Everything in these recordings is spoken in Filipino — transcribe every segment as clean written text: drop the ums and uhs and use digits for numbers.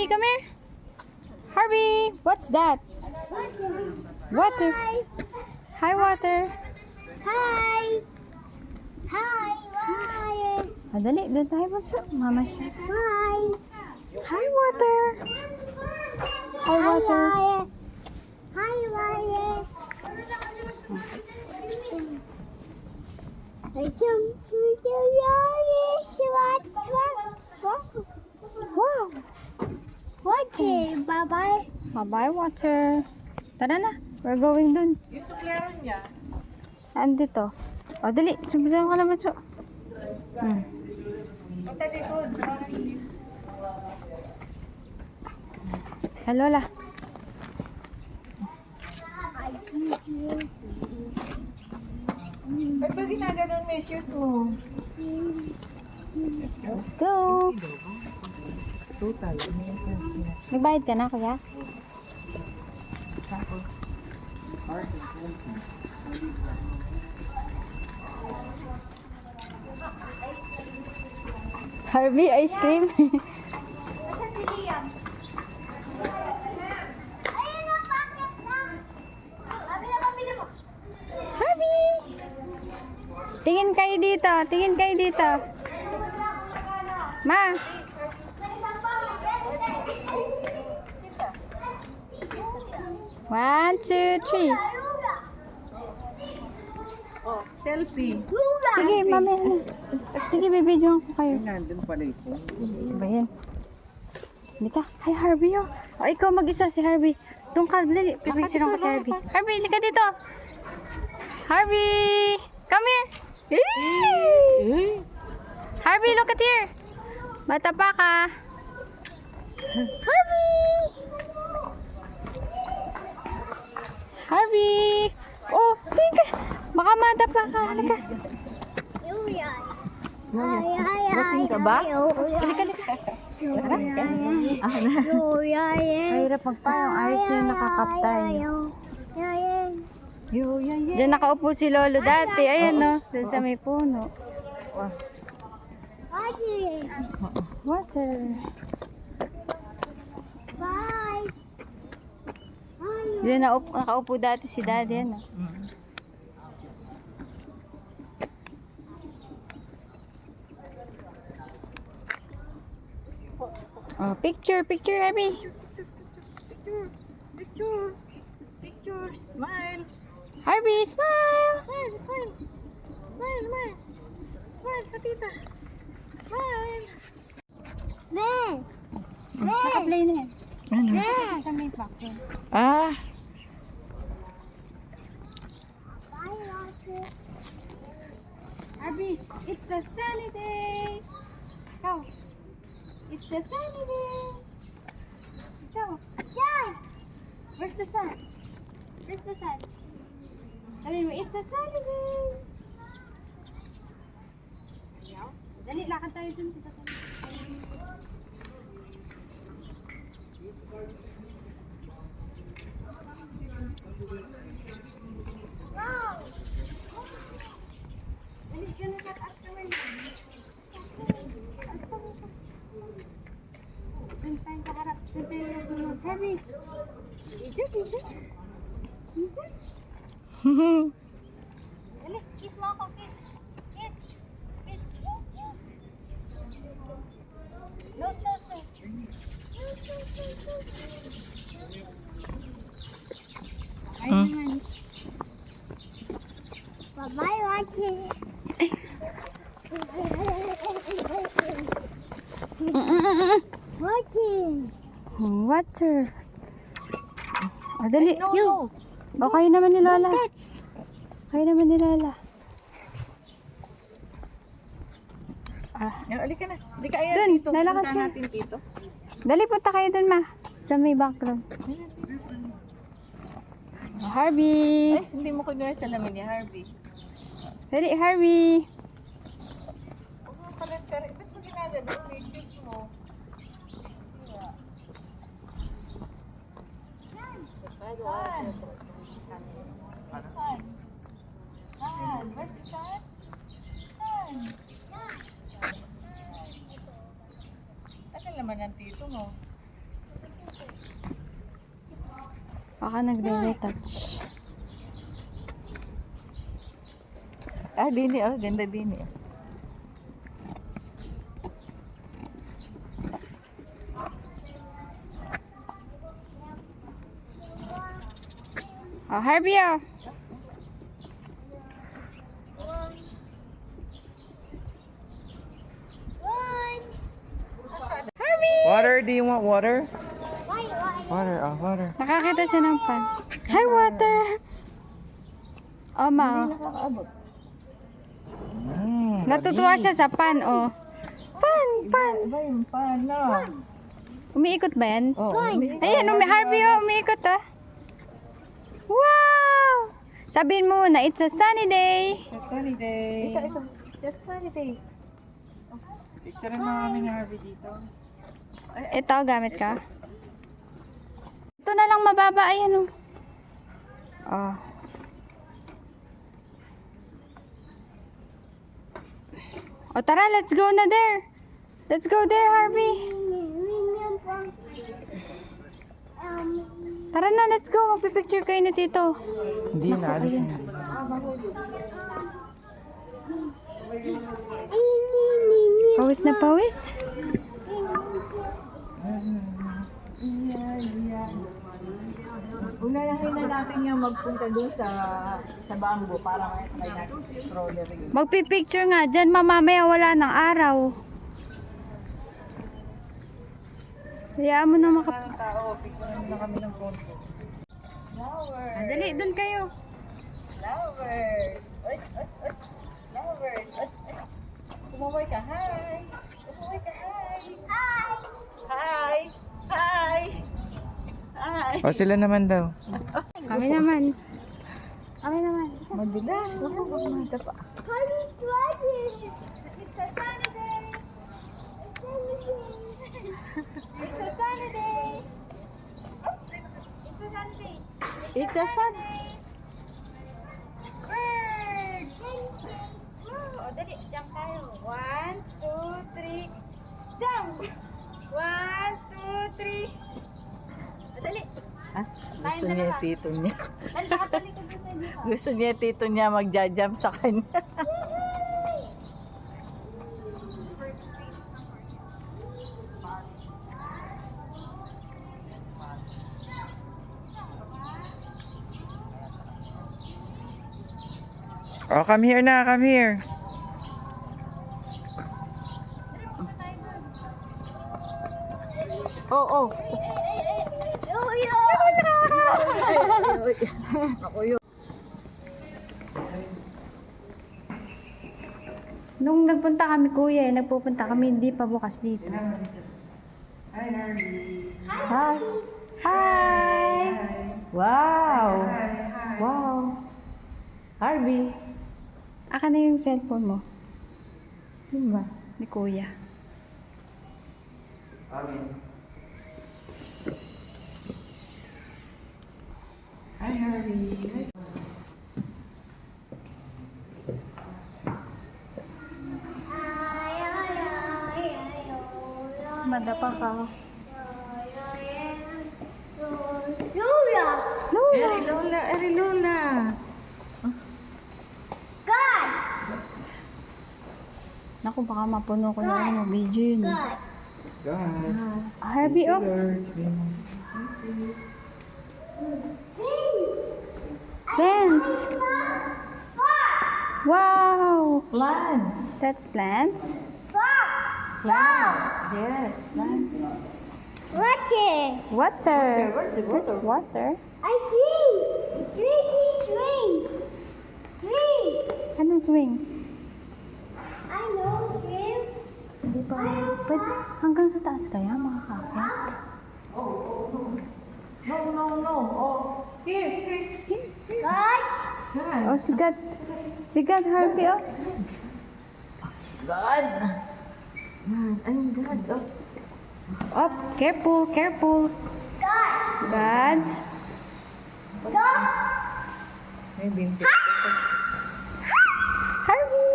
come here. Harvey, what's that? Water. Hi, water. Hi! Hi! Hi! Dali, doon tayo bunso. Mama siya. Hi! Hi, water. Hi, water. Hi, Wyatt! I jump to the Wow. Water, bye-bye. Bye-bye, water. Tara na. We're going dun. Yung suklero niya. Andito. O, dali. Sumblan ka naman, so. Punta dito. Hello, Lola. Ba't ba ginaganon mo yung shoes mo? Let's go. Total. Nagbayad ka na, kuya? Tapos, Harvey, ice cream. Harvey! Tingin kayo dito. Tingin kayo dito. Ma! One, two, three. oh, selfie. Sige, mami. Sige, bibidyo ko kayo. Nandun pala yung phone. Ba yan? Halika. Hi, Harvey, oh. O, ikaw mag-isa si Harvey. Doon ka, dali. Pipicture ko si Harvey. Harvey, halika dito. Harvey! Come here! Yay! Harvey, look at here. Bata pa ka. Harvey! Harvey! Oh, tingin ka. Baka madapa ka. Halika. Lasing ka ba? Halika, halika. Mahirap magpayong. Ayos na nakakaptay. Diyan nakaupo si Lolo dati. Ayan, no? Doon sa may puno. Water. Bye! Diyan nakaupo dati si Daddy. Ano? Oh, picture, Harvey. Picture. Smile. Harvey, smile. Smile. Smile sa tita. Smile. Fish! Naka-play na yan. Fish! Sa may background. Ah. Bye, Roger. Harvey, it's a sunny day. Go. It's a sunny day. Go. Dad! Where's the sun? Where's the sun? Sabi mo, it's a sunny day. Ayaw. Dali, lakad tayo dun. Wow! Dali, yun na afterward. Dun tayo kaharap. Dun tayo nagulog. Harvey. Ijak. Dali, kiss mo ako, kiss. Kiss. Nose. Ay, naman. Bye-bye, Roger. Water. Dali. No. O, kayo naman ni Lola. Yan, alika na. Alika, ayan Dun, dito. lalakad Punta ka. natin dito. Dali, punta kayo dun, ma. Sa may background. Harvey. Ay, hindi mo kunyari sa lamin ni Harvey. Dali, Harvey. Huwag mo palit ka rin. Ba't mo ginaganon? May shoes mo. Where's the sun? Tagal naman ang tito mo. Baka nagre-retouch. Ah, dini oh. Ganda dini. Oh, Harvey, oh. One. Water? Do you want water? Why? Water, oh, water. Nakakita siya ng pan. Hi, water! Oh, ma, oh. Nakakaabot. Natutuwa siya sa pan, oh. Pan, pan. Iba yung paano? Umiikot ba yan? Oh, Ayan, Harvey, oh, umiikot, ah. Wow! Sabihin mo na, it's a sunny day. It's a sunny day. ito. Just sunny day. Picture mo kami ni Harvey dito. Ito, gamit ka. Ito na lang mababa, ayan, oh. Oh. O tara, let's go na there. Let's go there, Harvey. Tara na, let's go. Magpipicture kayo ni Tito. Hindi na, alis ayan. na. Pawis na pawis. Unahin na natin yung magpunta doon sa bangko para makasakay natin sa stroller yun. Magpipicture nga dyan, mamamaya wala ng araw. Hayaan mo na Ang tao, picture na kami ng konti. Flowers! Dali, dun kayo. Flowers! Oy, oy, oy! Flowers! Oy, oy! Tumaway ka, hi! Tumaway ka, hi! Hi! Hi! Hi! O, sila naman daw. Kami naman. Kami naman. Madulas! Ako, magmata pa. Honey, dragon. It's a sunny day! It's a sunny day. It's a sunny day! It's a sunny day. It's a sun! Bird. O, dali, jump tayo. 1, 2, 3, jump! 1, 2, 3. Dali. Ah, Tayo Gusto na niya lang. tito niya. Dali, nakatalikod na sa inyo. Gusto niya tito niya magja-jump sa kanya. Oh, come here na, come here. Oo, oh, Nung nagpunta kami, kuya, nagpupunta kami, hindi pa bukas dito. Hi, Harvey. Hi! Hi! Wow! Wow! Harvey! Aka na yung cellphone mo. Diba? Ni kuya. Amin. Hi, Harvey. Hi. Madapa ka. Lula. Eri Lola! Eri Lola! God. Naku, baka mapuno ko na ano, video yun. God. God. Harvey, oh. Birds. Plants! Wow! Plants! That's plants. Plants! Yes, plants. Water. Water. Where's the That's water. I swing. Swing. Swing. Anong swing? I know swim. Hindi pa. Pwede, hanggang sa taas kaya makakakit? No. Oh, here. God. Oh, sigat. Sigat, Harvey, oh. God! Anong God? Oh. Oh, careful, careful. God. God. God. Maybe. Harvey!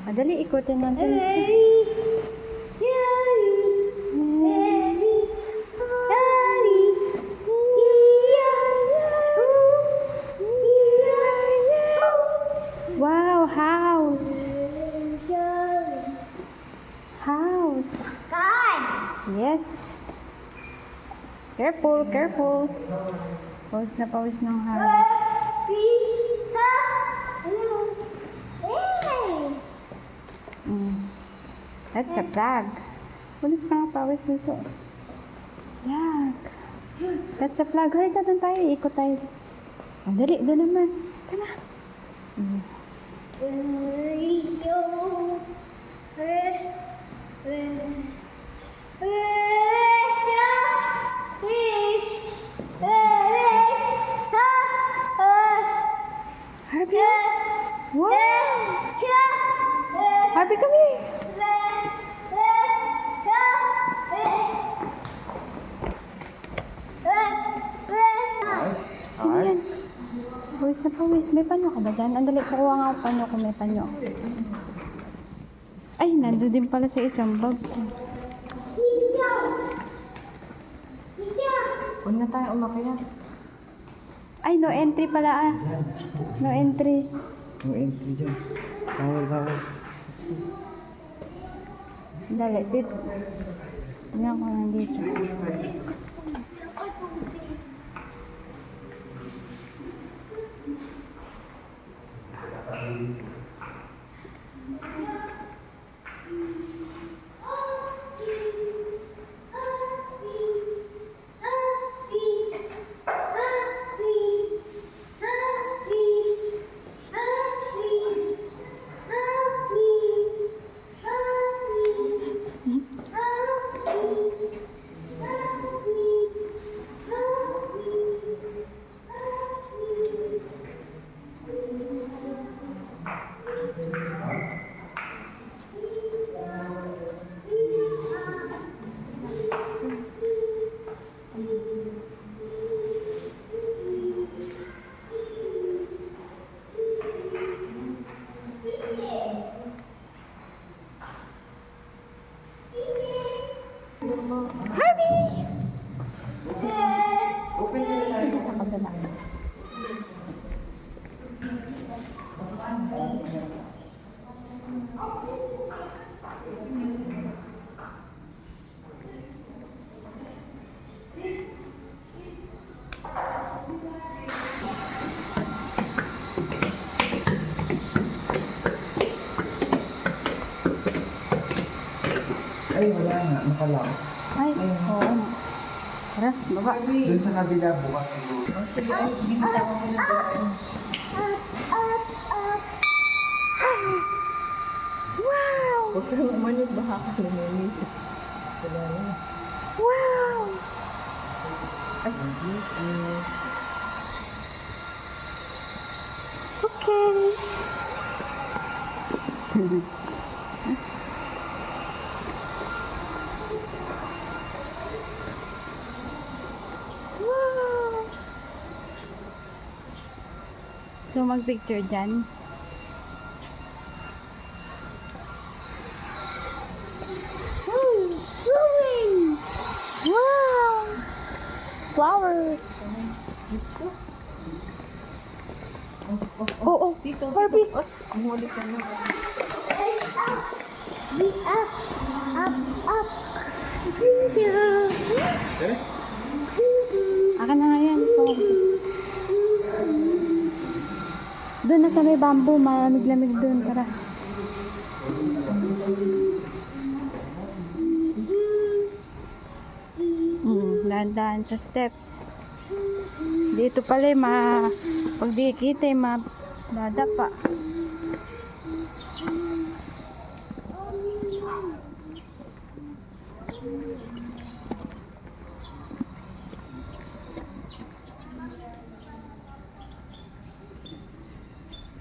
Madali, ikutin natin. Daddy. Daddy. Daddy. Careful, careful. Pawis na Harvey. That's a flag. Pulis ka nga pawis bunso. Flag. That's a flag. Halika doon tayo. Ikot tayo. Oh, dali. Doon naman. Tara. Harvey. Wow. Harvey, come here. Sino yan? Pawis na pawis. May panyo ka ba dyan? Andali, kukuha nga ako panyo kung may panyo. Ay, nandun din pala sa isang bag. Huwag na tayo umakyat. Ay, no entry pala ah. No entry. No entry dyan. Bawal, bawal. Dali, dito. Tingnan ko nandito. Harvey! Dito sa kabila. Ay, wala nga. Nakalaw. Ay, oo. Tara, baba. Doon sa kabila bukas siguro. Wow! Huwag kang umanod, baka ka lumilis. Wow! Okay. Wow! So, mag-picture dyan. Blowing! Wow! Flowers! Oh, Dito, Harvey! dito. Umulit ka na. Up. Thank you. Akin na nga yan. Doon na sa may bamboo, malamig-lamig doon. Tara. Dahan-dahan sa steps. Dito pala pag di kita madadapa.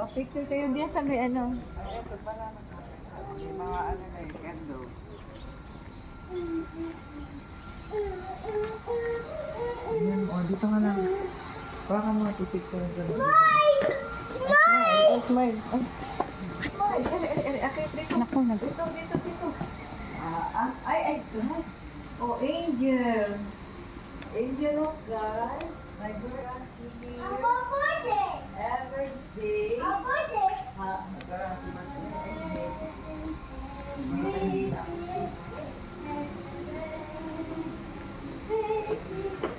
O, picture kayo diyan sa may ano. May mga ano na eh, candle. Ayan, o, dito ka lang. Baka mga tipik ko rin sa mga. Ay, smile. Ay. Smile. Akit dito. Naku, Dito. Ay, smile. Oh, Angel. Angel of God. My girl, Auntie. Every day. Thank you.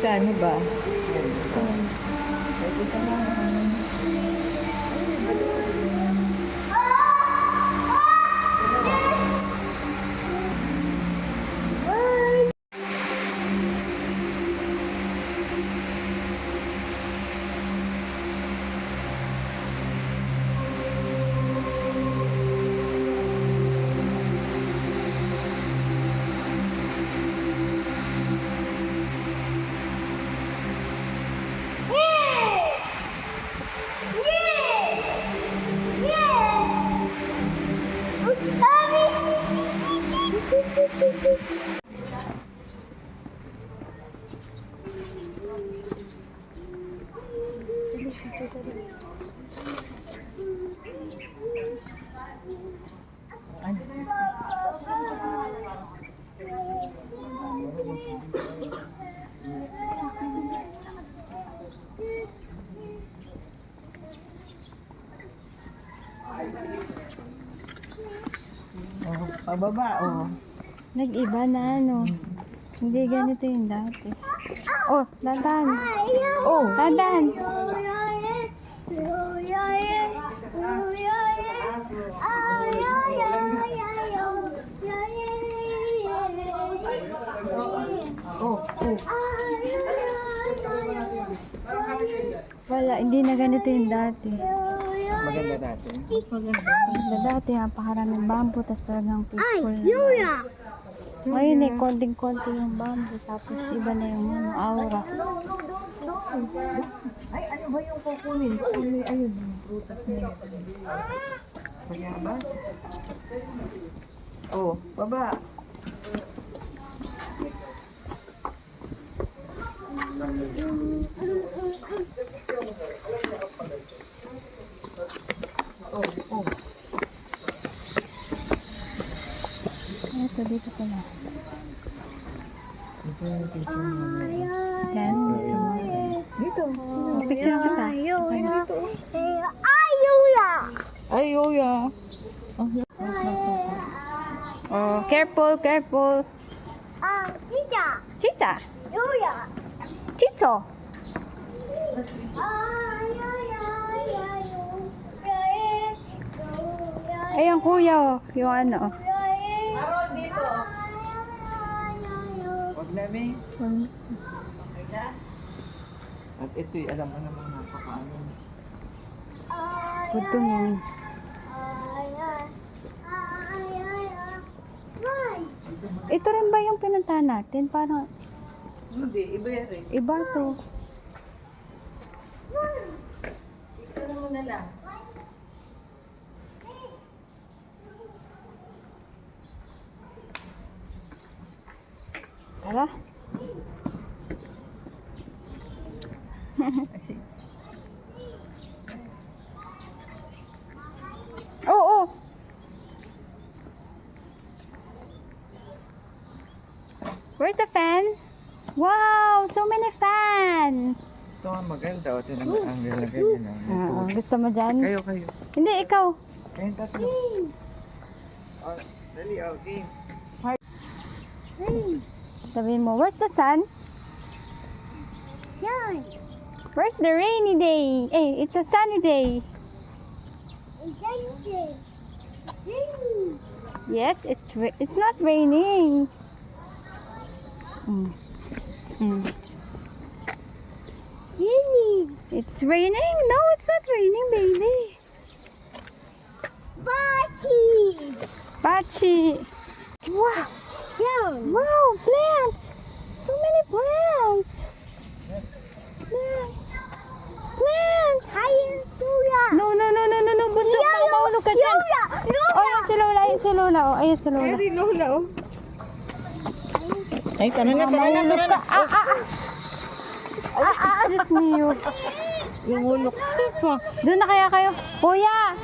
Magkano ba? Oh, pababa, oh. Nag-iba na ano. Hindi ganito yung dati. Oh, dandan. Oh! Dandan. Oh, oh. Wala, hindi na ganito yung dati. Mas maganda dati. Mas maganda. Sa dati, napakaraming bamboo, tapos talagang peaceful na. Ngayon eh, konting-konti yung bamboo, tapos iba na yung ano, aura. Ay, ano ba yung kukunin? Kukunin, ayun, yung prutas na yun. Kaya ba? Oh, baba. Oh, oh. Ito, dito pala. Ito yung picture mo. Yan, gusto mo. Dito. Picture kita. Ay, Yoya. Oh, careful, careful. Chicha. Chicho. Ayun, kuya, oh. Yung ano, oh. Huwag namin. At ito'y alam mo naman napakaano. Good to me. Ito rin ba yung pinuntahan natin? Parang Hindi, iba yan rin. iba to. Ito mo na lang. Tara. Oh, oh. Where's the fan? Wow, so many fan. Ito nga maganda. O, tinang ang lalagay nila. Gusto mo dyan? Kayo. Hindi, ikaw. Kayong tatlo. Oh, dali, oh, game. Sabihin mo, where's the sun? Where's the rainy day? Hey, it's a sunny day. Yes, it's not raining. It's raining? No, it's not raining, baby. Pachi. Wow. Wow, plants. So many plants. Plants. No. Bunso, baka mahulog ka dyan. Oh, yan si Lola. Oh, ayan si Lola. Ay, Lola, oh. Ay, tara na. Mahulog ka. Diyos niyo. Lumulok pa. Doon na kaya kayo. Kuya,